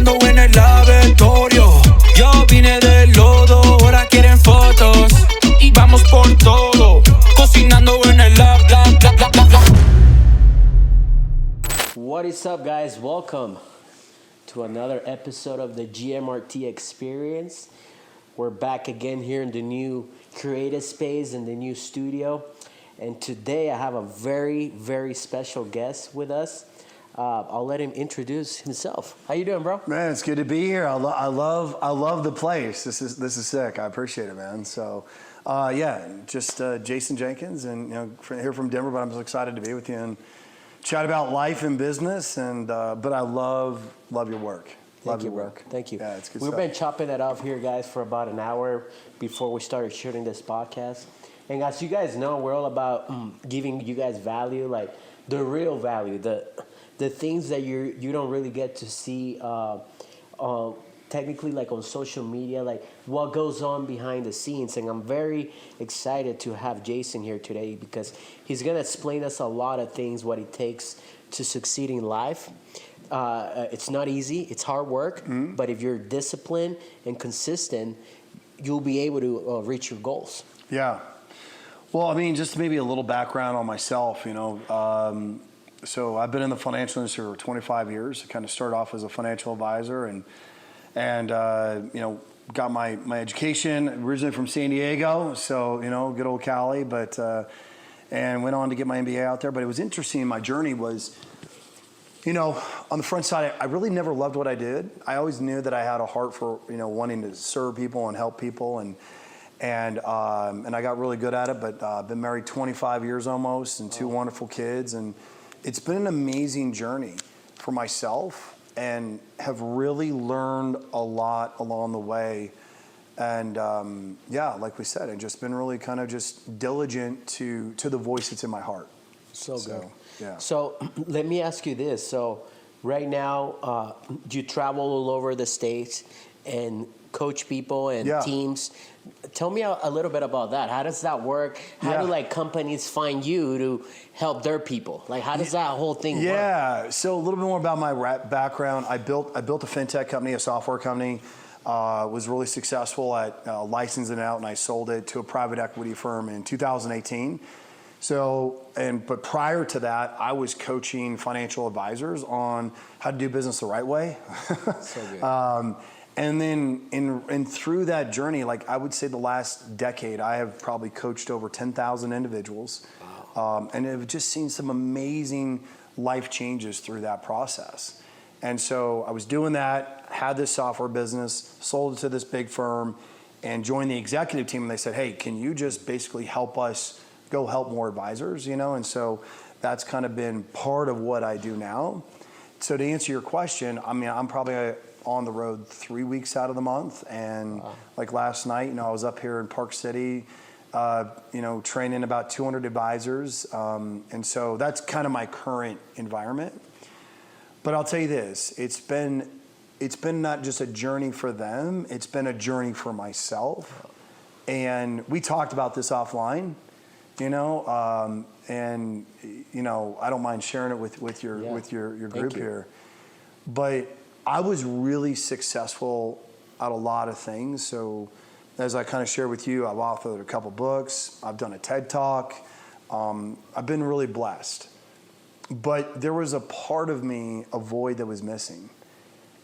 cocinando en el laboratorio. Yo vine del lodo, ahora quieren fotos. Y vamos por todo, cocinando en el lab. What is up, guys? Welcome to another episode of the GMRT Experience. We're back again here in the new creative space in the new studio. And today I have a very, very special guest with us. I'll let him introduce himself. How you doing, bro? Man, it's good to be here. I love the place. This is sick. I appreciate it, man. So, just Jason Jenkins, and here from Denver. But I'm so excited to be with you and chat about life and business. And but I love your work. Thank you, bro. Thank you. Yeah, it's good We've stuff. been chopping it up here, guys, for about an hour before we started shooting this podcast. And as you guys know, we're all about giving you guys value, like the real value, the things that you don't really get to see technically, like on social media, like what goes on behind the scenes. And I'm very excited to have Jason here today because he's going to explain us a lot of things, what it takes to succeed in life. It's not easy. It's hard work. Mm-hmm. But if you're disciplined and consistent, you'll be able to reach your goals. Yeah. Well, I mean, just maybe a little background on myself, So I've been in the financial industry for 25 years. I kind of started off as a financial advisor and got my education originally from San Diego. So, good old Cali, and went on to get my MBA out there. But it was interesting. My journey was, on the front side, I really never loved what I did. I always knew that I had a heart for, wanting to serve people and help people. And I got really good at it, but I've been married 25 years almost and two wonderful kids. And it's been an amazing journey for myself and have really learned a lot along the way. And like we said, I've just been really kind of just diligent to the voice that's in my heart. So good. Yeah. So let me ask you this. So right now, you travel all over the States and coach people and teams. Tell me a little bit about that. How does that work? How do companies find you to help their people? Like, how does that whole thing work? Yeah. So a little bit more about my background. I built a fintech company, a software company. Was really successful at licensing it out, and I sold it to a private equity firm in 2018. But prior to that, I was coaching financial advisors on how to do business the right way. So good. And then through that journey, like I would say the last decade, I have probably coached over 10,000 individuals. Wow. And have just seen some amazing life changes through that process. And so I was doing that, had this software business, sold it to this big firm, and joined the executive team. And they said, hey, can you just basically help us go help more advisors, And so that's kind of been part of what I do now. So to answer your question, I mean, I'm probably on the road 3 weeks out of the month. And like last night, I was up here in Park City, training about 200 advisors. And so that's kind of my current environment. But I'll tell you this, it's been not just a journey for them, it's been a journey for myself. And we talked about this offline, I don't mind sharing it with your group here. But I was really successful at a lot of things. So as I kind of share with you, I've authored a couple books. I've done a TED Talk. I've been really blessed. But there was a part of me, a void that was missing.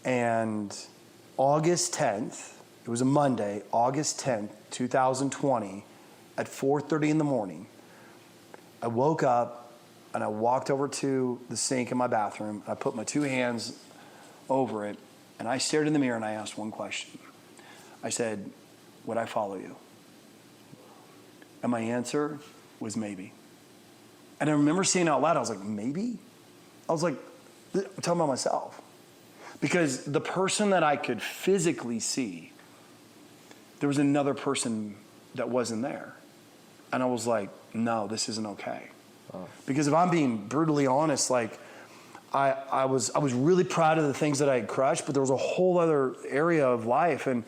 And August 10th, it was a Monday, August 10th, 2020, at 4:30 in the morning, I woke up and I walked over to the sink in my bathroom. I put my two hands over it, and I stared in the mirror and I asked one question. I said, would I follow you? And my answer was maybe. And I remember saying out loud, I was like, maybe? I was like, I'm talking about myself. Because the person that I could physically see, there was another person that wasn't there. And I was like, no, this isn't okay. Because if I'm being brutally honest, like, I was really proud of the things that I had crushed, but there was a whole other area of life, and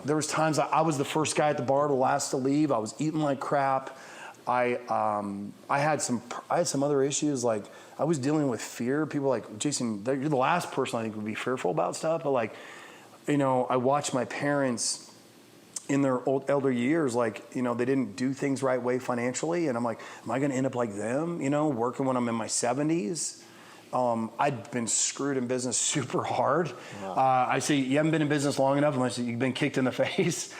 there was times I was the first guy at the bar, the last to leave. I was eating like crap. I had some other issues. Like, I was dealing with fear. People were like, Jason, you're the last person I think would be fearful about stuff. But like, you know, I watched my parents in their elder years, like, you know, they didn't do things right way financially. And I'm like, am I going to end up like them, you know, working when I'm in my 70s? I'd been screwed in business super hard. Wow. I say, you haven't been in business long enough unless you've been kicked in the face.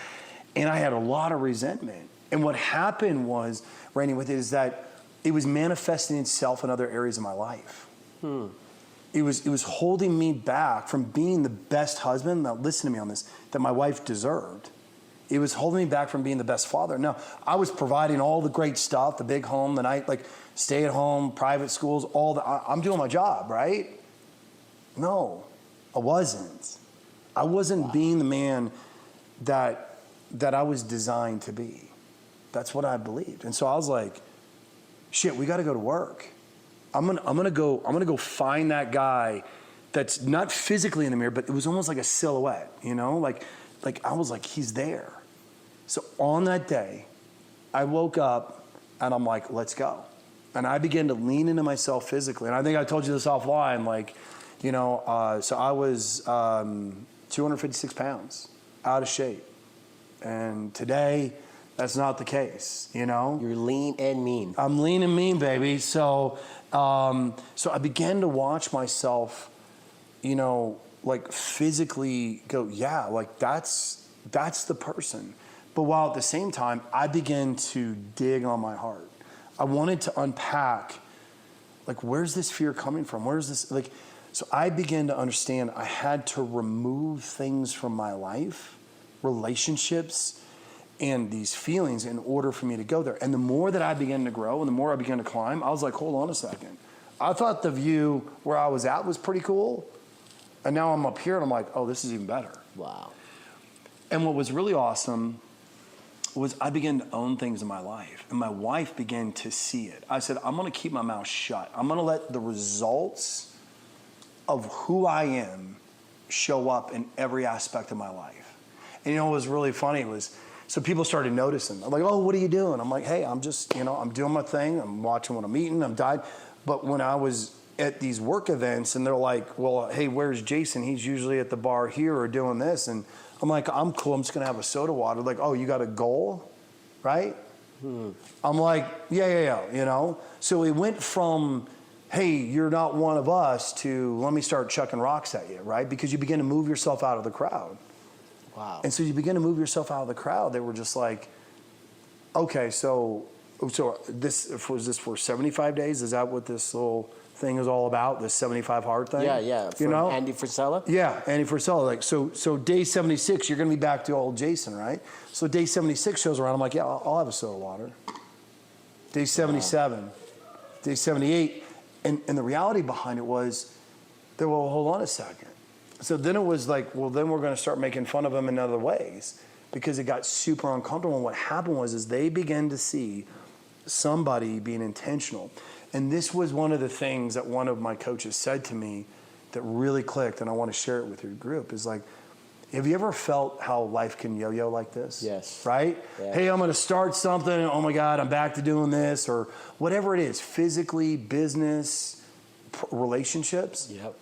And I had a lot of resentment. And what happened was, Randy, with it is that it was manifesting itself in other areas of my life. It was holding me back from being the best husband, now listen to me on this, that my wife deserved. It was holding me back from being the best father. Now, I was providing all the great stuff, the big home, the night, like stay at home, private schools, I'm doing my job, right? No, I wasn't. I wasn't being the man that I was designed to be. That's what I believed. And so I was like, shit, we got to go to work. I'm gonna go find that guy that's not physically in the mirror, but it was almost like a silhouette, you know? Like I was like, he's there. So on that day, I woke up and I'm like, let's go. And I began to lean into myself physically. And I think I told you this offline, like, you know, so I was 256 pounds, out of shape. And today, that's not the case, you know? You're lean and mean. I'm lean and mean, baby. So I began to watch myself, you know, like physically go, yeah, like that's the person. But while at the same time, I began to dig on my heart. I wanted to unpack, like, where's this fear coming from? Where's this, like, so I began to understand I had to remove things from my life, relationships, and these feelings in order for me to go there. And the more that I began to grow and the more I began to climb, I was like, hold on a second. I thought the view where I was at was pretty cool. And now I'm up here and I'm like, oh, this is even better. Wow. And what was really awesome was I began to own things in my life. And my wife began to see it. I said, I'm going to keep my mouth shut. I'm going to let the results of who I am show up in every aspect of my life. And you know what was really funny was, so people started noticing. I'm like, oh, what are you doing? I'm like, hey, I'm just, you know, I'm doing my thing. I'm watching what I'm eating. I'm dying. But when I was at these work events and they're like, well, hey, where's Jason? He's usually at the bar here or doing this. And I'm like, I'm cool. I'm just going to have a soda water. Like, oh, you got a goal, right? I'm like, yeah, you know? So it went from, hey, you're not one of us to let me start chucking rocks at you, right? Because you begin to move yourself out of the crowd. Wow. And so you begin to move yourself out of the crowd. They were just like, okay, so was this for 75 days? Is that what this little thing is all about? This 75 hard thing? Yeah. You know? Andy Frisella? Yeah, Andy Frisella. Like, so day 76, you're going to be back to old Jason, right? So day 76 shows around. I'm like, yeah, I'll have a soda water. Day 77, day 78. And the reality behind it was, well, hold on a second. So then it was like, well, then we're going to start making fun of him in other ways because it got super uncomfortable. And what happened was they began to see somebody being intentional. And this was one of the things that one of my coaches said to me that really clicked, and I want to share it with your group, is like, have you ever felt how life can yo-yo like this? Yes. Right? Yeah. Hey, I'm going to start something. Oh, my God, I'm back to doing this, or whatever it is, physically, business, relationships. Yep.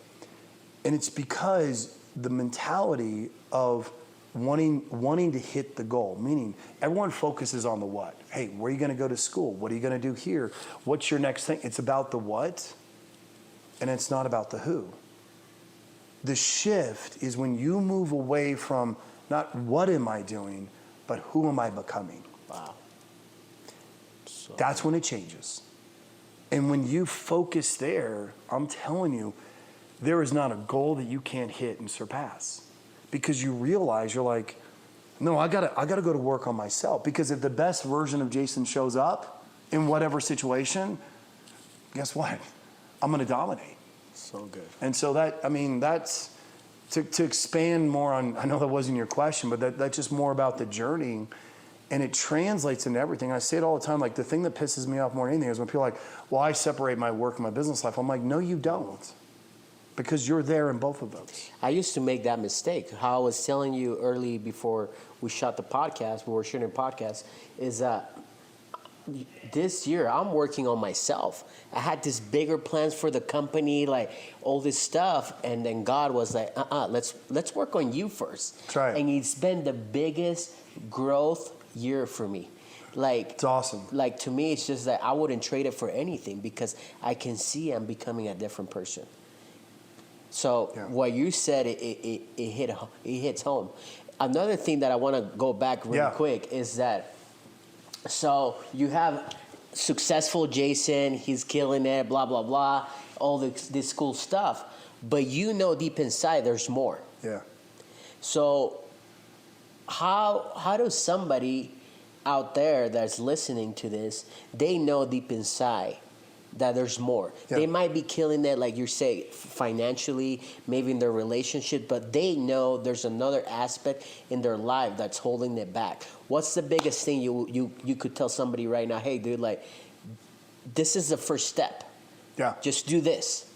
And it's because the mentality of wanting to hit the goal, meaning everyone focuses on the what. Hey, where are you going to go to school? What are you going to do here? What's your next thing? It's about the what, and it's not about the who. The shift is when you move away from not what am I doing, but who am I becoming? Wow. That's when it changes. And when you focus there, I'm telling you, there is not a goal that you can't hit and surpass. Because you realize, you're like, no, I gotta go to work on myself. Because if the best version of Jason shows up in whatever situation, guess what? I'm gonna dominate. So good. And so that's to expand more on, I know that wasn't your question, but that's just more about the journey. And it translates into everything. I say it all the time, like the thing that pisses me off more than anything is when people are like, well, I separate my work and my business life. I'm like, no, you don't. Because you're there in both of those. I used to make that mistake. How I was telling you early before we shot the podcast, we were shooting a podcast, is that this year I'm working on myself. I had this bigger plans for the company, like all this stuff, and then God was like, let's work on you first. That's right. And it's been the biggest growth year for me. Like, it's awesome. Like, to me, it's just that I wouldn't trade it for anything because I can see I'm becoming a different person. So what you said, it hits home. Another thing that I want to go back really quick is that, so you have successful Jason, he's killing it, blah, blah, blah, all this cool stuff. But you know deep inside there's more. Yeah. So how does somebody out there that's listening to this, they know deep inside that there's more. Yeah. They might be killing it, like you say, financially, maybe in their relationship, but they know there's another aspect in their life that's holding it back. What's the biggest thing you could tell somebody right now? Hey, dude, like, this is the first step. Yeah. Just do this.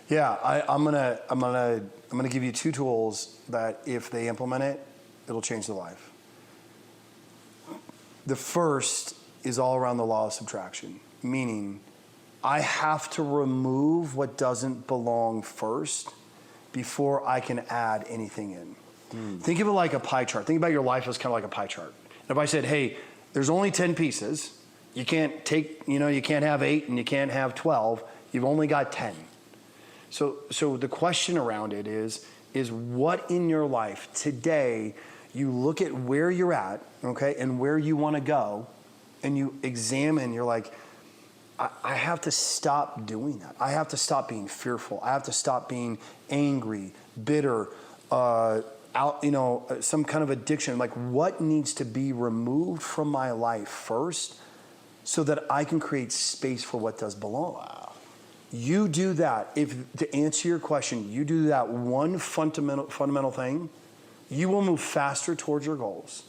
Yeah, I'm gonna give you 2 tools that if they implement it, it'll change their life. The first is all around the law of subtraction, meaning I have to remove what doesn't belong first before I can add anything in. Think of it like a pie chart. Think about your life as kind of like a pie chart. If I said, hey, there's only 10 pieces, you can't have 8 and you can't have 12, you've only got 10. So the question around it is what in your life today you look at where you're at, okay, and where you want to go, and you examine, you're like, I have to stop doing that. I have to stop being fearful. I have to stop being angry, bitter, some kind of addiction. Like, what needs to be removed from my life first so that I can create space for what does belong? Wow. You do that. To answer your question, you do that one fundamental thing, you will move faster towards your goals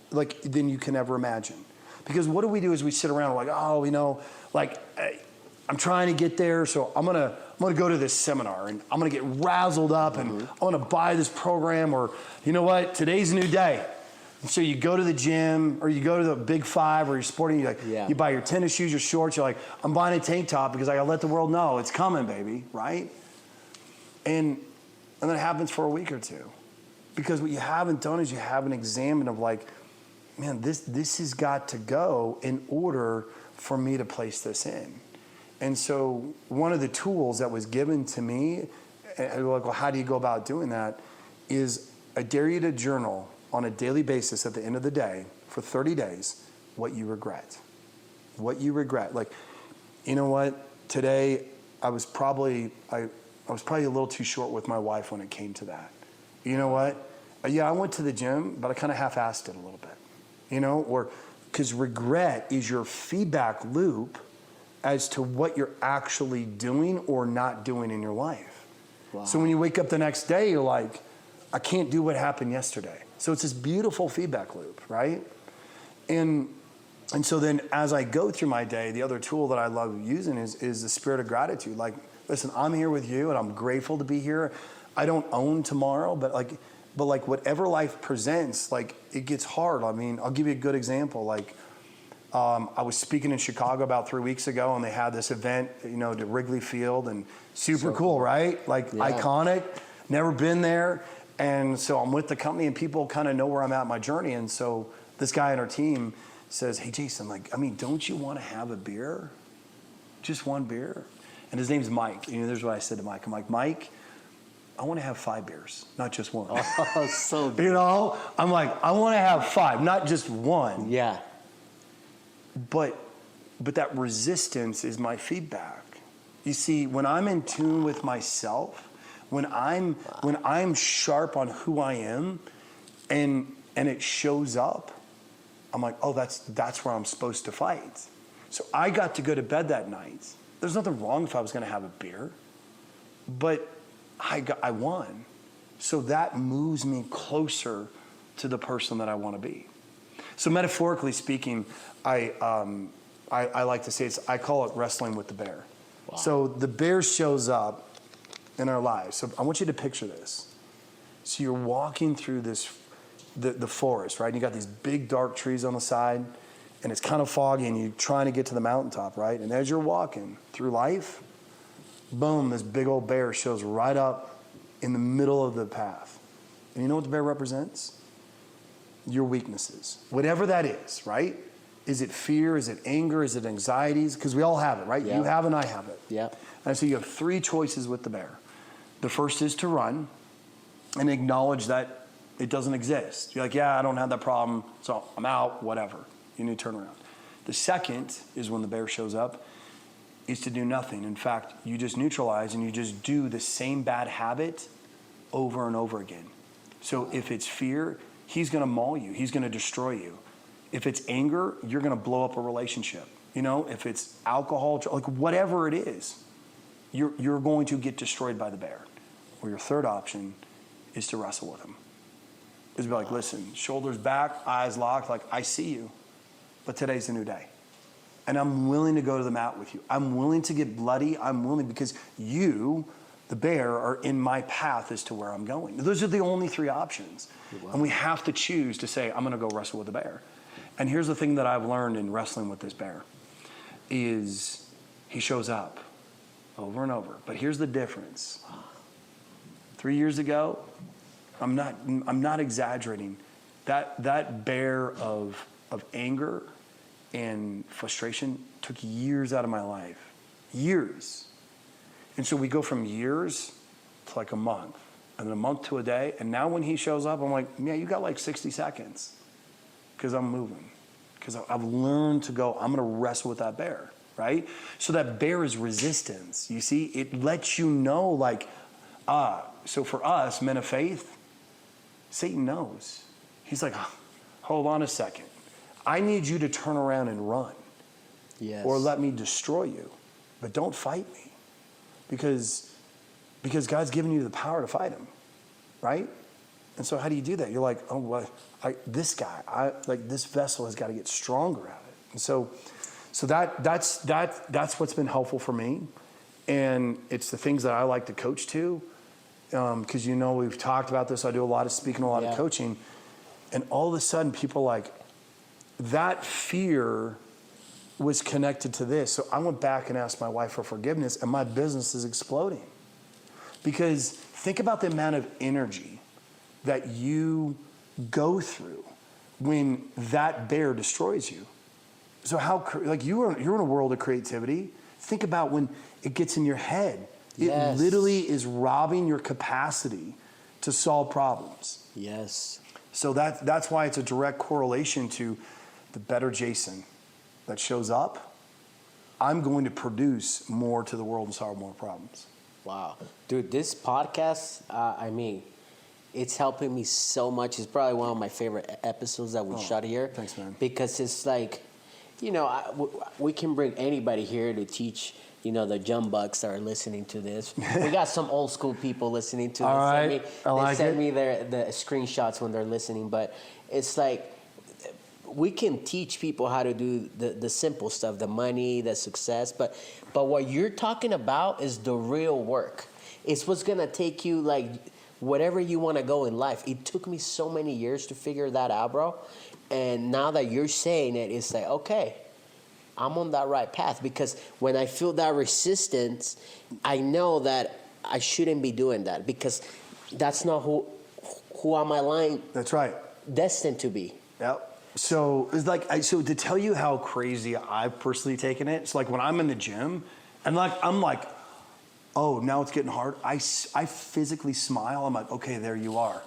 than you can ever imagine. Because what do we do is we sit around like, I'm trying to get there, so I'm gonna go to this seminar and I'm gonna get razzled up and I wanna buy this program, or you know what, today's a new day. And so you go to the gym or you go to the Big Five or you're sporting, you buy your tennis shoes, your shorts, you're like, I'm buying a tank top because I gotta let the world know it's coming, baby, right? And then it happens for a week or two. Because what you haven't done is you haven't examined of like, man, this has got to go in order for me to place this in. And so one of the tools that was given to me, and like, well, how do you go about doing that, is I dare you to journal on a daily basis at the end of the day for 30 days what you regret. What you regret. Like, you know what, today I was probably a little too short with my wife when it came to that. You know what? Yeah, I went to the gym, but I kind of half-assed it a little bit. Or because regret is your feedback loop as to what you're actually doing or not doing in your life. Wow. So when you wake up the next day, you're like, I can't do what happened yesterday. So it's this beautiful feedback loop, right? And so then as I go through my day, the other tool that I love using is the spirit of gratitude. Like, listen, I'm here with you and I'm grateful to be here. I don't own tomorrow, but whatever life presents, like, it gets hard. I mean, I'll give you a good example. Like, I was speaking in Chicago about 3 weeks ago, and they had this event, to Wrigley Field, and super cool, right? Like, iconic, never been there. And so I'm with the company, and people kind of know where I'm at in my journey. And so this guy on our team says, hey, Jason, don't you want to have a beer? Just one beer? And his name's Mike. There's what I said to Mike. I'm like, Mike, I want to have 5 beers, not just one. Oh, so good. I'm like, I want to have 5, not just one. Yeah. But that resistance is my feedback. You see, when I'm in tune with myself, when I'm sharp on who I am, and it shows up, I'm like, oh, that's where I'm supposed to fight. So I got to go to bed that night. There's nothing wrong if I was going to have a beer, but I won. So that moves me closer to the person that I want to be. So metaphorically speaking, I like to say I call it wrestling with the bear. Wow. So the bear shows up in our lives. So I want you to picture this. So you're walking through the forest, right? And you got these big dark trees on the side, and it's kind of foggy and you're trying to get to the mountaintop, right? And as you're walking through life, boom, this big old bear shows right up in the middle of the path. And you know what the bear represents? Your weaknesses. Whatever that is, right? Is it fear? Is it anger? Is it anxieties? Because we all have it, right? Yeah. You have and I have it. Yeah. And so you have 3 choices with the bear. The first is to run and acknowledge that it doesn't exist. You're like, yeah, I don't have that problem, so I'm out, whatever. You need to turn around. The second is when the bear shows up, is to do nothing. In fact, you just neutralize and you just do the same bad habit over and over again. So if it's fear, he's going to maul you. He's going to destroy you. If it's anger, you're going to blow up a relationship. You know, if it's alcohol, like whatever it is, you're going to get destroyed by the bear. Or your third option is to wrestle with him. Is be like, listen, shoulders back, eyes locked, like I see you, but today's a new day. And I'm willing to go to the mat with you. I'm willing to get bloody. I'm willing because you, the bear, are in my path as to where I'm going. Those are the only 3 options. Wow. And we have to choose to say, I'm going to go wrestle with the bear. And here's the thing that I've learned in wrestling with this bear is he shows up over and over. But here's the difference. 3 years ago, I'm not exaggerating. That bear of anger and frustration took years out of my life. Years. And so we go from years to like a month, and then a month to a day. And now when he shows up, I'm like, yeah, you got like 60 seconds. Because I'm moving. Because I've learned to go, I'm going to wrestle with that bear, right? So that bear is resistance. You see, it lets you know, like, so for us, men of faith, Satan knows. He's like, hold on a second. I need you to turn around and run. Yes. Or let me destroy you. But don't fight me. Because God's given you the power to fight him, right? And so how do you do that? You're like, oh, well, this vessel has got to get stronger at it. And so that's what's been helpful for me. And it's the things that I like to coach to. Because, you know, we've talked about this. I do a lot of speaking, a lot of coaching. And all of a sudden, people like, that fear was connected to this. So I went back and asked my wife for forgiveness, and my business is exploding. Because think about the amount of energy that you go through when that bear destroys you. So you're in a world of creativity. Think about when it gets in your head. It literally is robbing your capacity to solve problems. Yes. So that's why it's a direct correlation to the better Jason that shows up. I'm going to produce more to the world and solve more problems. Wow. Dude, this podcast, it's helping me so much. It's probably one of my favorite episodes that we shot here. Thanks, man. Because it's like, you know, we can bring anybody here to teach, you know, the jumbucks that are listening to this. We got some old school people listening to this. All right. They send me the screenshots when they're listening. But it's like, we can teach people how to do the simple stuff, the money, the success. But what you're talking about is the real work. It's what's going to take you, like, whatever you want to go in life. It took me so many years to figure that out, bro. And now that you're saying it, it's like, okay, I'm on that right path. Because when I feel that resistance, I know that I shouldn't be doing that. Because that's not who am I lying. That's right. Destined to be. Yep. So it's like, so to tell you how crazy I've personally taken it, it's like when I'm in the gym and I'm like, oh, now it's getting hard. I physically smile. I'm like, okay, there you are.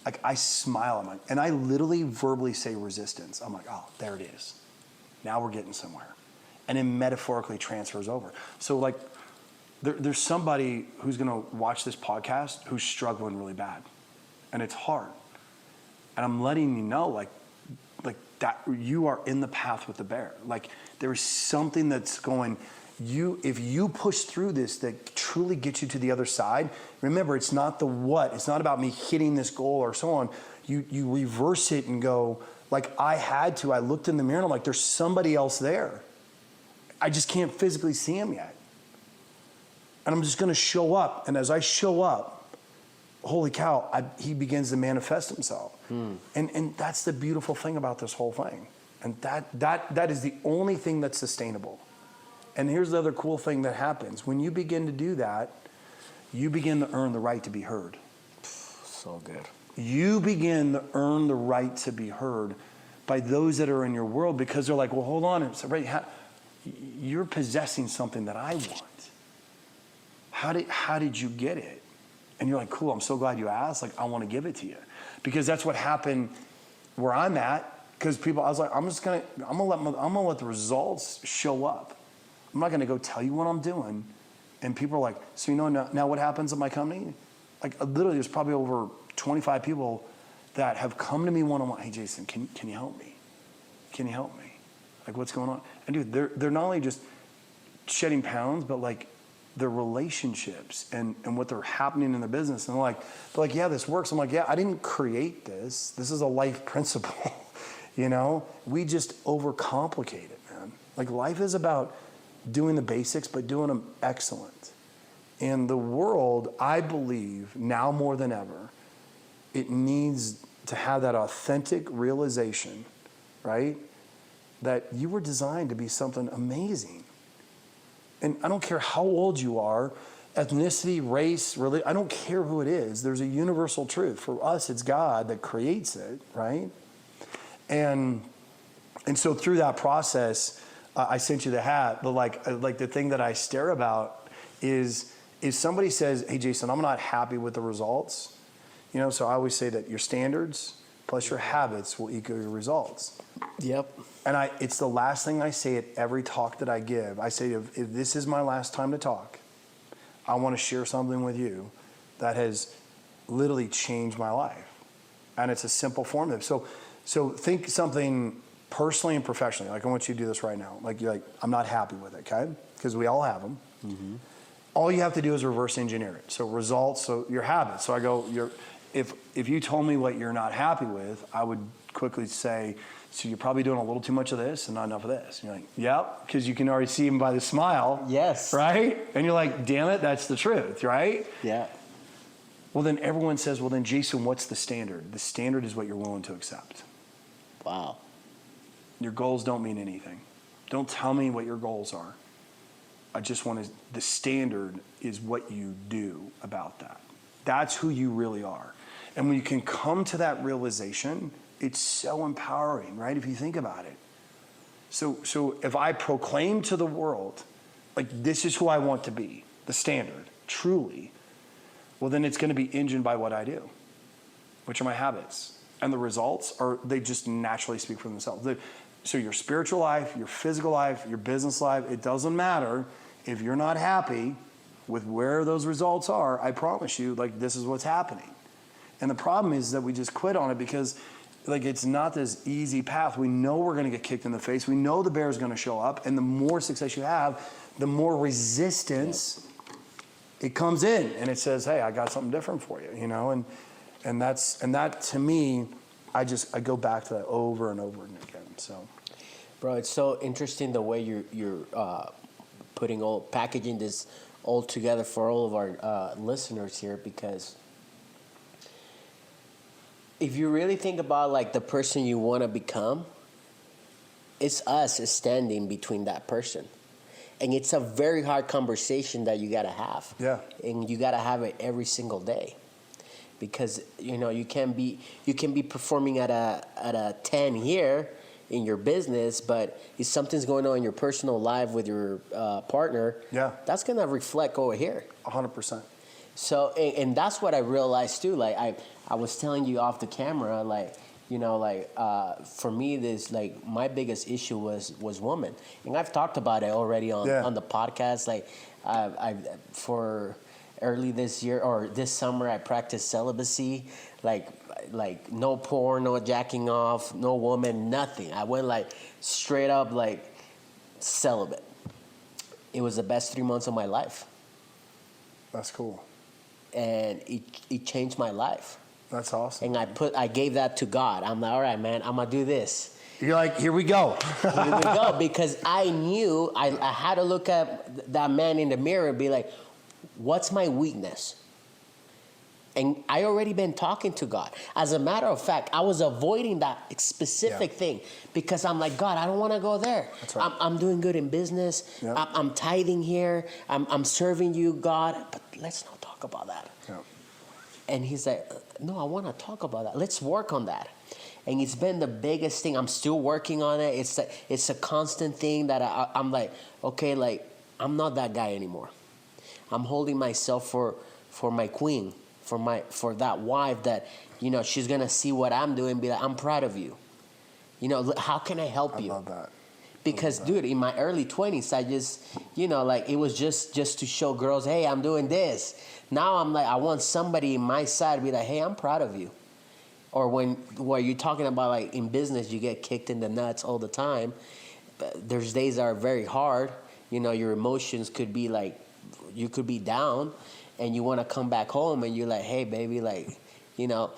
Like I smile. And I literally verbally say resistance. I'm like, oh, there it is. Now we're getting somewhere. And it metaphorically transfers over. So like there's somebody who's going to watch this podcast who's struggling really bad. And it's hard. And I'm letting you know, like that you are in the path with the bear. Like there is something that's going, if you push through this that truly gets you to the other side, remember, it's not the what. It's not about me hitting this goal or so on. You reverse it and go, like I looked in the mirror and I'm like, there's somebody else there. I just can't physically see him yet. And I'm just going to show up. And as I show up, holy cow, he begins to manifest himself. And that's the beautiful thing about this whole thing. And that is the only thing that's sustainable. And here's the other cool thing that happens. When you begin to do that, you begin to earn the right to be heard. So good. You begin to earn the right to be heard by those that are in your world, because they're like, well, hold on. It's right, you're possessing something that I want. How did you get it? And you're like, cool, I'm so glad you asked. Like, I want to give it to you. Because that's what happened where I'm at. Because people, I was like, I'm gonna let the results show up. I'm not gonna go tell you what I'm doing. And people are like, so you know now what happens at my company? Like literally, there's probably over 25 people that have come to me one-on-one. Hey, Jason, can you help me? Can you help me? Like, what's going on? And dude, they're not only just shedding pounds, but like their relationships and what they're happening in their business. And they're like, yeah, this works. I'm like, yeah, I didn't create this. This is a life principle. You know, we just overcomplicate it, man. Like life is about doing the basics, but doing them excellent. And the world, I believe, now more than ever, it needs to have that authentic realization, right? That you were designed to be something amazing. And I don't care how old you are, ethnicity, race, religion, I don't care who it is. There's a universal truth. For us, it's God that creates it, right? And so through that process, I sent you the hat. But like the thing that I stare about is somebody says, hey, Jason, I'm not happy with the results. You know, so I always say that your standards plus your habits will equal your results. Yep. And it's the last thing I say at every talk that I give. I say, if this is my last time to talk, I want to share something with you that has literally changed my life. And it's a simple formula. So think something personally and professionally. Like I want you to do this right now. Like you're like, I'm not happy with it, okay? Because we all have them. Mm-hmm. All you have to do is reverse engineer it. So results, so your habits. So I go, if you told me what you're not happy with, I would quickly say, so you're probably doing a little too much of this and not enough of this. And you're like, yep, because you can already see him by the smile. Yes. Right? And you're like, damn it, that's the truth, right? Yeah. Well, then everyone says, well, then Jason, what's the standard? The standard is what you're willing to accept. Wow. Your goals don't mean anything. Don't tell me what your goals are. I just want to, the standard is what you do about that. That's who you really are. And when you can come to that realization, it's so empowering, right? If you think about it. So if I proclaim to the world, like this is who I want to be, the standard, truly, well then it's going to be engined by what I do, which are my habits. And the results they just naturally speak for themselves. So your spiritual life, your physical life, your business life, it doesn't matter. If you're not happy with where those results are, I promise you, like this is what's happening. And the problem is that we just quit on it because like it's not this easy path. We know we're going to get kicked in the face. We know the bear is going to show up. And the more success you have, the more resistance it comes in. And it says, hey, I got something different for you, you know? And that to me, I go back to that over and over again. So, bro, it's so interesting the way you're packaging this all together for all of our listeners here, because if you really think about like the person you want to become, it's us standing between that person. And it's a very hard conversation that you got to have. Yeah. And you got to have it every single day. Because, you know, you can be performing at a 10 here in your business, but if something's going on in your personal life with your partner, that's going to reflect over here. 100%. So, and that's what I realized too. Like I was telling you off the camera, like, you know, like for me, this like my biggest issue was women, and I've talked about it already on the podcast. Like, for early this year or this summer, I practiced celibacy, like no porn, no jacking off, no woman, nothing. I went like straight up like celibate. It was the best 3 months of my life. That's cool. And it changed my life. That's awesome. And I gave that to God. I'm like, all right, man, I'm gonna do this. You're like, here we go. Here we go, because I knew I had to look at that man in the mirror and be like, what's my weakness? And I already been talking to God. As a matter of fact, I was avoiding that specific thing because I'm like, God, I don't want to go there. That's right. I'm doing good in business. Yep. I'm tithing here. I'm serving you, God. But let's not talk about that. Yep. And he's like, no, I want to talk about that. Let's work on that. And it's been the biggest thing. I'm still working on it. It's a constant thing that I'm like, okay, like, I'm not that guy anymore. I'm holding myself for my queen, for that wife that, you know, she's going to see what I'm doing and be like, I'm proud of you. You know, how can I help you? I love that. Because, dude, in my early 20s, I just, you know, like, it was just to show girls, hey, I'm doing this. Now I'm like, I want somebody in my side to be like, hey, I'm proud of you. Or where you're talking about, like, in business, you get kicked in the nuts all the time. There's days that are very hard. You know, your emotions could be like, you could be down, and you want to come back home, and you're like, hey, baby, like, you know.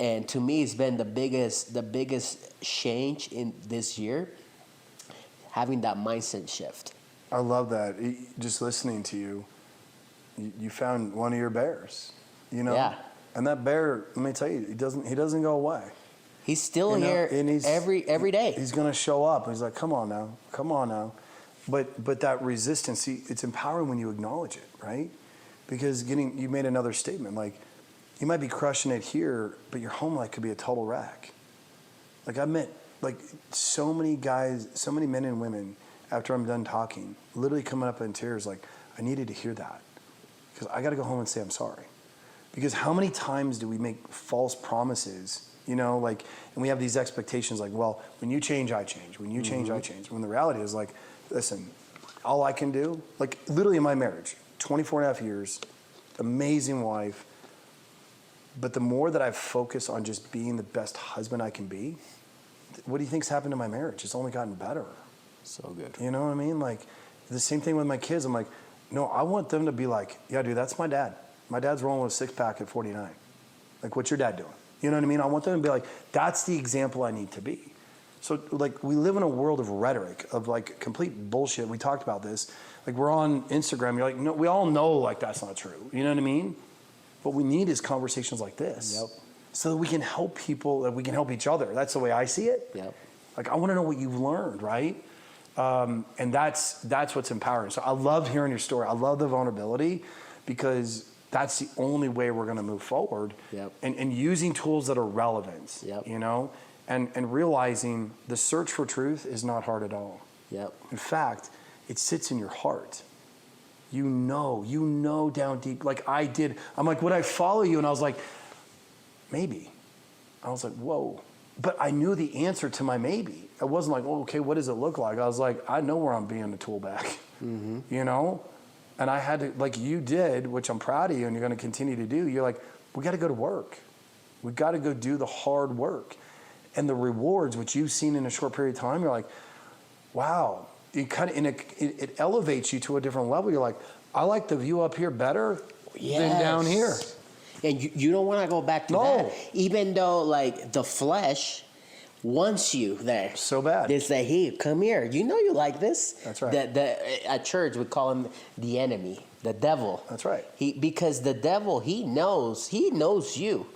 And to me, it's been the biggest change in this year, having that mindset shift. I love that. Just listening to you, you found one of your bears, you know? Yeah. And that bear, let me tell you, he doesn't go away. He's still here every day. He's going to show up. He's like, come on now. But that resistance, see, it's empowering when you acknowledge it, right? Because you made another statement, like, you might be crushing it here, but your home life could be a total wreck. Like, I met, like, so many guys, so many men and women, after I'm done talking, literally coming up in tears, like, I needed to hear that. Because I got to go home and say I'm sorry. Because how many times do we make false promises, you know, like, and we have these expectations like, well, when you change, I change. When you change, I change. When the reality is like, listen, all I can do, like, literally in my marriage, 24 and a half years, amazing wife, but the more that I've focused on just being the best husband I can be, what do you think's happened to my marriage? It's only gotten better. So good. You know what I mean? Like, the same thing with my kids. I'm like, no, I want them to be like, yeah, dude, that's my dad. My dad's rolling with a six-pack at 49. Like, what's your dad doing? You know what I mean? I want them to be like, that's the example I need to be. So, like, we live in a world of rhetoric, of, like, complete bullshit. We talked about this. Like, we're on Instagram. You're like, no, we all know, like, that's not true. You know what I mean? What we need is conversations like this. Yep. So that we can help people, that we can help each other. That's the way I see it. Yep. Like, I want to know what you've learned, right? And that's what's empowering. So I love hearing your story. I love the vulnerability, because that's the only way we're going to move forward. Yep. And using tools that are relevant, Yep. you know, and realizing the search for truth is not hard at all. Yep. In fact, it sits in your heart. You know down deep, like I did. I'm like, would I follow you? And I was like, maybe. I was like, whoa. But I knew the answer to my maybe. I wasn't like, oh, okay, what does it look like? I was like, I know where I'm being the tool back, you know? And I had to, like you did, which I'm proud of you, and you're going to continue to do. You're like, we got to go to work. We got to go do the hard work. And the rewards, which you've seen in a short period of time, you're like, wow. It kind of, it elevates you to a different level. You're like, I like the view up here better than down here. And you don't want to go back to that. Even though, like, the flesh wants you there. So bad. They say, hey, come here. You know you like this. That's right. At church, we call him the enemy, the devil. That's right. Because the devil, he knows you.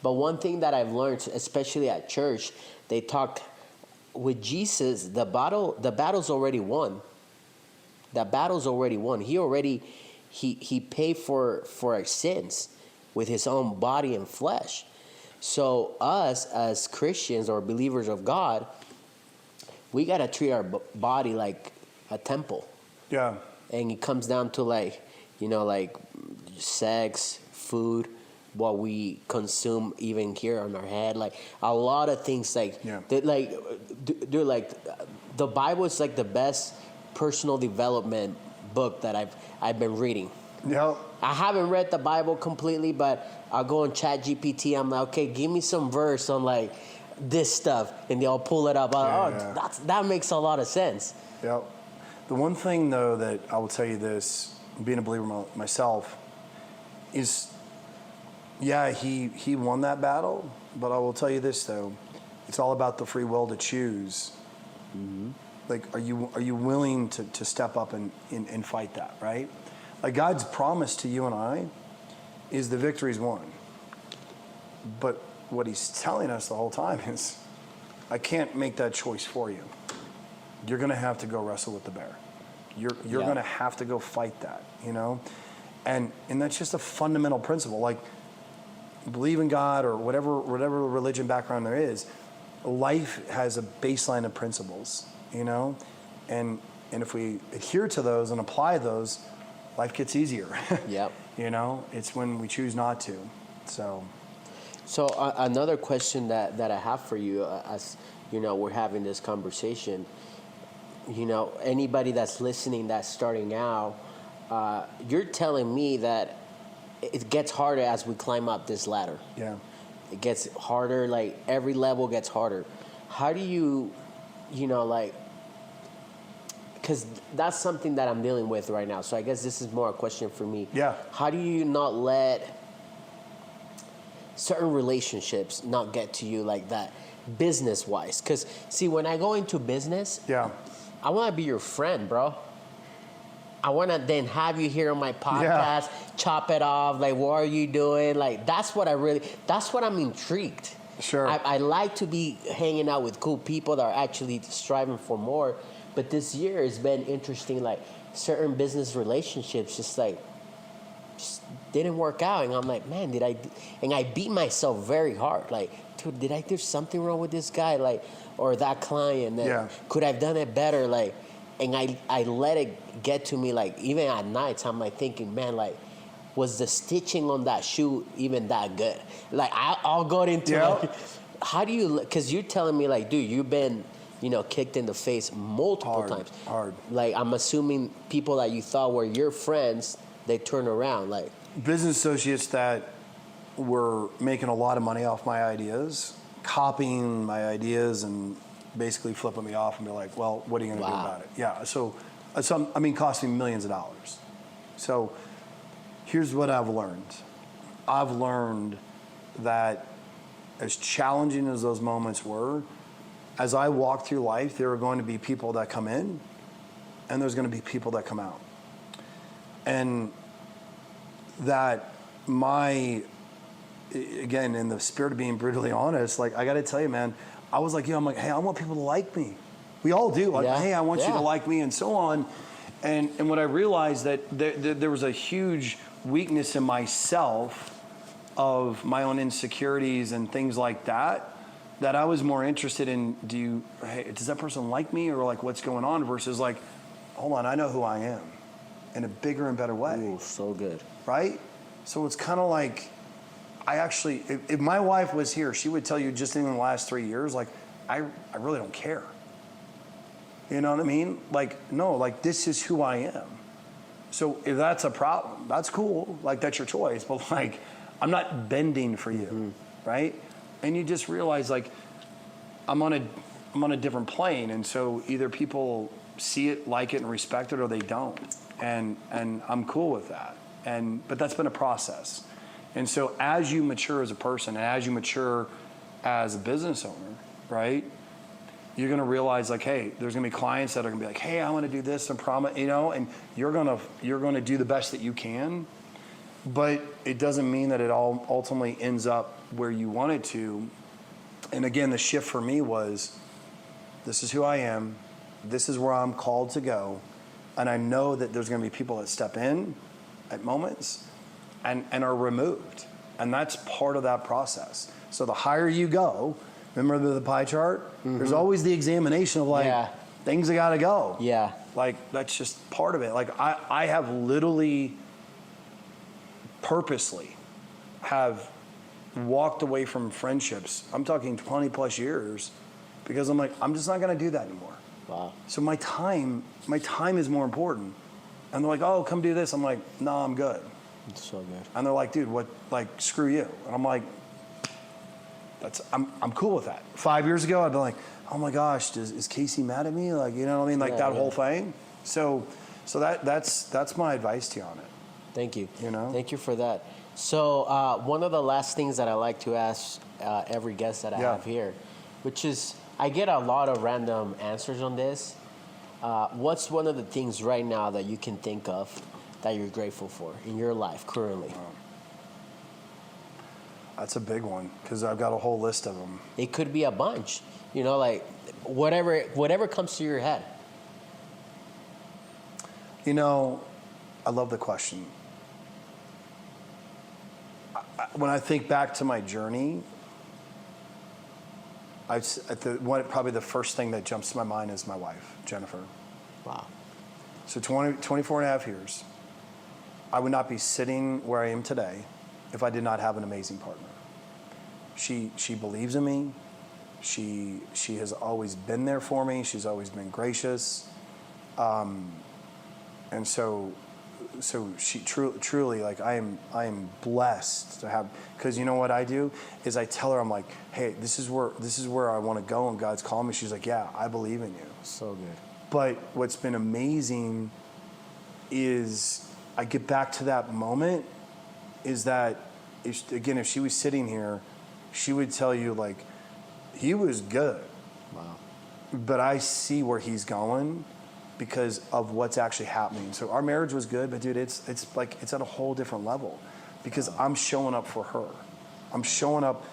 But one thing that I've learned, especially at church, they talk with Jesus, the battle's already won. The battle's already won. He paid for our sins with his own body and flesh. So us as Christians or believers of God, we got to treat our body like a temple. Yeah. And it comes down to, like, you know, like sex, food, what we consume even here on our head, like a lot of things, like that, like dude, like the Bible is like the best personal development book that I've been reading. Yep. I haven't read the Bible completely, but I'll go on ChatGPT. I'm like, okay, give me some verse on like this stuff, and they'll pull it up. That makes a lot of sense. Yep. The one thing though that I will tell you this, being a believer myself, is, yeah, he won that battle, but I will tell you this though, it's all about the free will to choose. Mm-hmm. Like, are you willing to step up and fight that, right? Like, God's promise to you and I is the victory's won. But what he's telling us the whole time is, I can't make that choice for you. You're going to have to go wrestle with the bear. You're going to have to go fight that, you know? And that's just a fundamental principle. Like, believe in God or whatever religion background there is, life has a baseline of principles, you know? And if we adhere to those and apply those, life gets easier. Yep. You know, it's when we choose not to. So another question that I have for you, as you know, we're having this conversation. You know, anybody that's listening that's starting out, you're telling me that it gets harder as we climb up this ladder. Yeah. It gets harder, like every level gets harder. How do you know, like, because that's something that I'm dealing with right now. So I guess this is more a question for me. Yeah. How do you not let certain relationships not get to you like that, business-wise? Because, see, when I go into business, I want to be your friend, bro. I want to then have you here on my podcast, chop it off, like, what are you doing? Like, that's what I'm intrigued. Sure. I like to be hanging out with cool people that are actually striving for more. But this year has been interesting, like, certain business relationships just didn't work out. And I'm like, man, and I beat myself very hard. Like, dude, did I do something wrong with this guy? Like, or that client? Could I have done it better? Like, and I let it get to me, like, even at nights, I'm like thinking, man, like, was the stitching on that shoe even that good? Like, I'll go into like, how do you, because you're telling me, like, dude, you've been, you know, kicked in the face multiple times. Hard. Like, I'm assuming people that you thought were your friends, they turn around, like. Business associates that were making a lot of money off my ideas, copying my ideas and basically flipping me off and be like, well, what are you going to do about it? Yeah, so costing me millions of dollars. So here's what I've learned. I've learned that as challenging as those moments were, as I walk through life, there are going to be people that come in and there's going to be people that come out. And that again, in the spirit of being brutally honest, like, I got to tell you, man, I was like, I'm like, hey, I want people to like me. We all do. Like, hey, I want you to like me and so on. And what I realized that there was a huge weakness in myself of my own insecurities and things like that I was more interested in, does that person like me, or like, what's going on, versus like, hold on, I know who I am in a bigger and better way. Ooh, so good. Right? So it's kind of like, if my wife was here, she would tell you just in the last 3 years, like, I really don't care. You know what I mean? Like, no, like, this is who I am. So if that's a problem, that's cool. Like, that's your choice. But like, I'm not bending for you, right? And you just realize, like, I'm on a different plane, and so either people see it, like it, and respect it, or they don't. And I'm cool with that. But that's been a process. And so as you mature as a person, and as you mature as a business owner, right, you're going to realize, like, hey, there's going to be clients that are going to be like, hey, I want to do this and promise, you know, and you're going to do the best that you can. But it doesn't mean that it all ultimately ends up where you want it to. And again, the shift for me was, this is who I am. This is where I'm called to go. And I know that there's going to be people that step in at moments and are removed. And that's part of that process. So the higher you go, remember the pie chart? There's always the examination of, like, things that got to go. Yeah. Like, that's just part of it. Like, I have literally purposely have walked away from friendships. I'm talking 20 plus years, because I'm like, I'm just not going to do that anymore. Wow. So my time is more important. And they're like, oh, come do this. I'm like, no, I'm good. It's so good. And they're like, dude, what, like, screw you. And I'm like, I'm cool with that. 5 years ago, I'd be like, oh my gosh, is Casey mad at me? Like, you know what I mean? Like, that whole thing. So that's my advice to you on it. Thank you. You know? Thank you for that. So one of the last things that I like to ask every guest that I have here, which is, I get a lot of random answers on this. What's one of the things right now that you can think of that you're grateful for in your life currently? That's a big one because I've got a whole list of them. It could be a bunch. You know, like whatever comes to your head. You know, I love the question. When I think back to my journey, probably the first thing that jumps to my mind is my wife, Jennifer. Wow. So 24 and a half years. I would not be sitting where I am today if I did not have an amazing partner. She believes in me. She has always been there for me. She's always been gracious. And so she truly, like, I am blessed to have, because you know what I do is I tell her, I'm like, hey, this is where I want to go, and God's calling me. She's like, yeah, I believe in you. So good. But what's been amazing is I get back to that moment is that if she was sitting here, she would tell you, like, he was good. Wow. But I see where he's going because of what's actually happening. So our marriage was good, but dude, it's at a whole different level because I'm showing up for her. I'm showing up.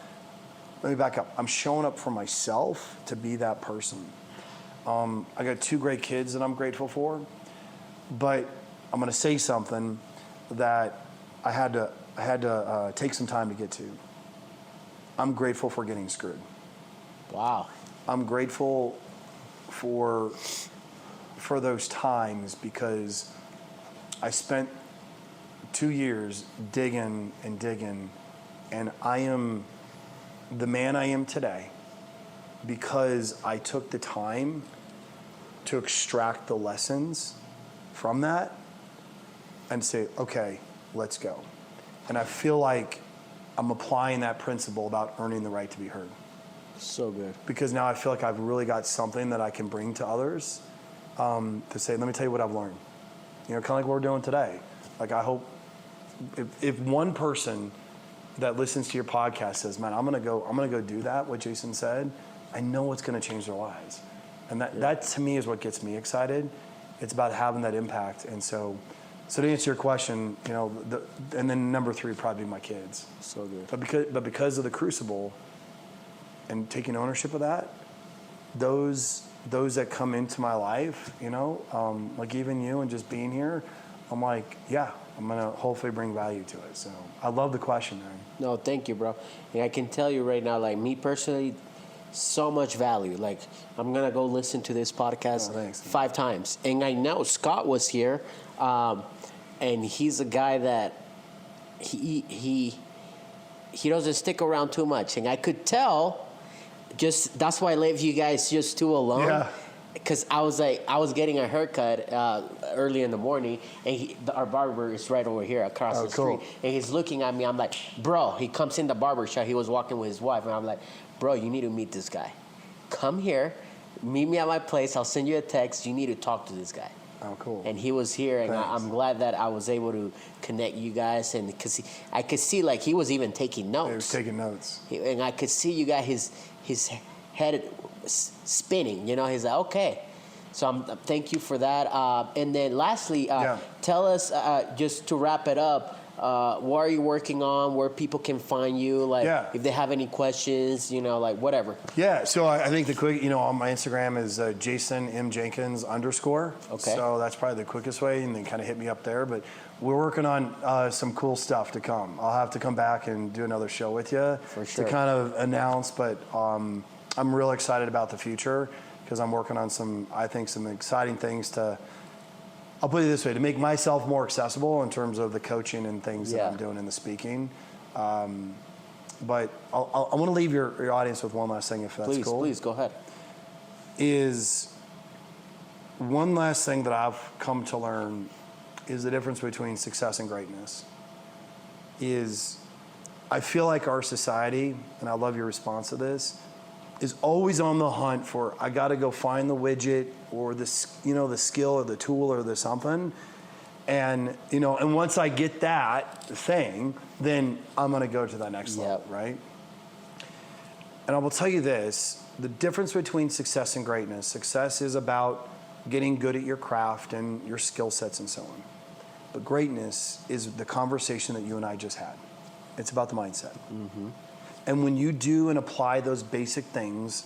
Let me back up. I'm showing up for myself to be that person. I got 2 great kids that I'm grateful for, but I'm going to say something that I had to take some time to get to. I'm grateful for getting screwed. Wow. I'm grateful for those times because I spent 2 years digging, and I am the man I am today because I took the time to extract the lessons from that and say, okay, let's go. And I feel like I'm applying that principle about earning the right to be heard. So good. Because now I feel like I've really got something that I can bring to others to say, let me tell you what I've learned. You know, kind of like what we're doing today. Like, I hope if one person that listens to your podcast says, man, I'm gonna go do that, what Jason said, I know it's gonna change their lives. And that to me is what gets me excited. It's about having that impact. And so to answer your question, you know, and then number 3 would probably be my kids. So good. But because of the crucible and taking ownership of that, those that come into my life, you know, like even you and just being here, I'm like, yeah, I'm gonna hopefully bring value to it. So I love the question, man. No, thank you, bro. And I can tell you right now, like me personally, so much value. Like I'm gonna go listen to this podcast 5 times. And I know Scott was here, and he's a guy that he doesn't stick around too much, and I could tell. Just that's why I leave you guys just 2 alone. Yeah. Because I was getting a haircut early in the morning, and our barber is right over here across the street, and he's looking at me. I'm like, bro. He comes in the barber shop. He was walking with his wife, and I'm like, bro, you need to meet this guy. Come here, meet me at my place. I'll send you a text. You need to talk to this guy. Oh, cool. And he was here, and I'm glad that I was able to connect you guys, and because I could see like he was even taking notes. He was taking notes, and I could see you got his head spinning. You know, he's like, okay. So thank you for that. And then lastly, tell us just to wrap it up. What are you working on? Where people can find you? Like, if they have any questions, you know, like whatever. Yeah. So I think the quick, you know, on my Instagram is Jason M Jenkins _ Okay. So that's probably the quickest way, and then kind of hit me up there. But we're working on some cool stuff to come. I'll have to come back and do another show with you to kind of announce. But I'm real excited about the future because I'm working on some exciting things to. I'll put it this way, to make myself more accessible in terms of the coaching and things that I'm doing in the speaking. But I want to leave your audience with one last thing, if that's cool. Please, go ahead. Is one last thing that I've come to learn is the difference between success and greatness. Is I feel like our society, and I love your response to this, is always on the hunt for, I got to go find the widget or the skill or the tool or the something. And, you know, and once I get that thing, then I'm going to go to that next level, right? And I will tell you this, the difference between success and greatness, success is about getting good at your craft and your skill sets and so on. But greatness is the conversation that you and I just had. It's about the mindset. And when you do and apply those basic things,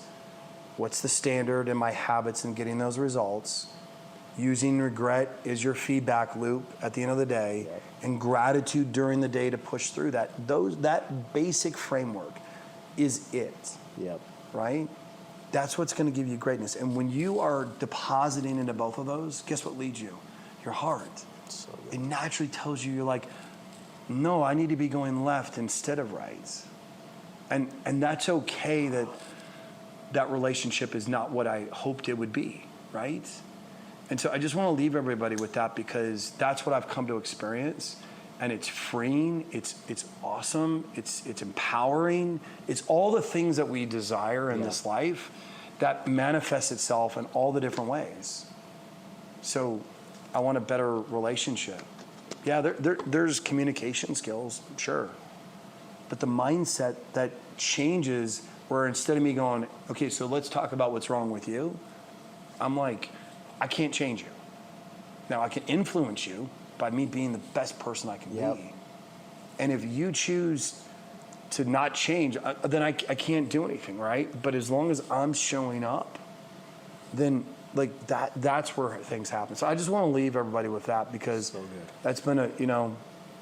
what's the standard in my habits in getting those results? Using regret is your feedback loop at the end of the day, and gratitude during the day to push through that. That basic framework is it. Yep. Right? That's what's going to give you greatness. And when you are depositing into both of those, guess what leads you? Your heart. So it naturally tells you, you're like, no, I need to be going left instead of right. And that's okay that relationship is not what I hoped it would be, right? And so I just want to leave everybody with that, because that's what I've come to experience. And it's freeing, it's awesome, it's empowering. It's all the things that we desire in this life that manifests itself in all the different ways. So I want a better relationship. Yeah, there's communication skills, sure. But the mindset that changes, where instead of me going, okay, so let's talk about what's wrong with you, I'm like, I can't change you. Now I can influence you by me being the best person I can be. And if you choose to not change, then I can't do anything, right? But as long as I'm showing up, then like that's where things happen. So I just want to leave everybody with that, because that's been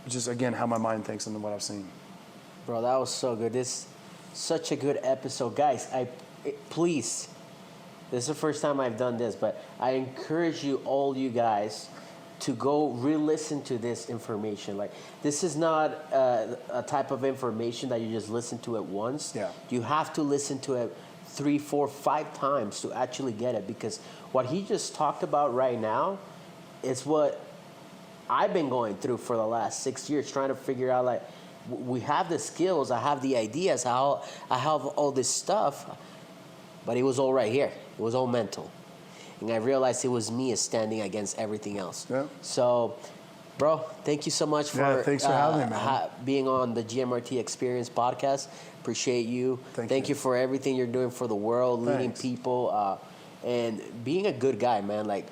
just again how my mind thinks and what I've seen. Bro, that was so good. This such a good episode. Guys, please, this is the first time I've done this, but I encourage all you guys to go re-listen to this information. Like, this is not a type of information that you just listen to it once. Yeah. You have to listen to it 3, 4, 5 times to actually get it, because what he just talked about right now is what I've been going through for the last 6 years, trying to figure out, like, we have the skills, I have the ideas, I have all this stuff, but it was all right here. It was all mental. And I realized it was me standing against everything else. Yeah. So, bro, thank you so much for, thanks for having me, man. Being on the GMRT Experience podcast. Appreciate you. Thank you for everything you're doing for the world, leading people, and being a good guy, man. Like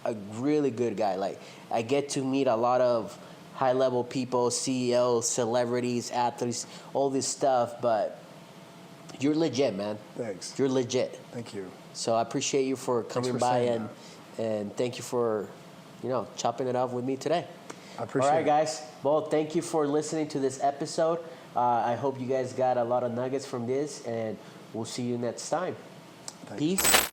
a really good guy. Like, I get to meet a lot of high-level people, CEOs, celebrities, athletes, all this stuff, but you're legit, man. Thanks. You're legit. Thank you. So I appreciate you for coming by and thank you for, chopping it up with me today. I appreciate it. All right, guys. Well, thank you for listening to this episode. I hope you guys got a lot of nuggets from this, and we'll see you next time. Peace.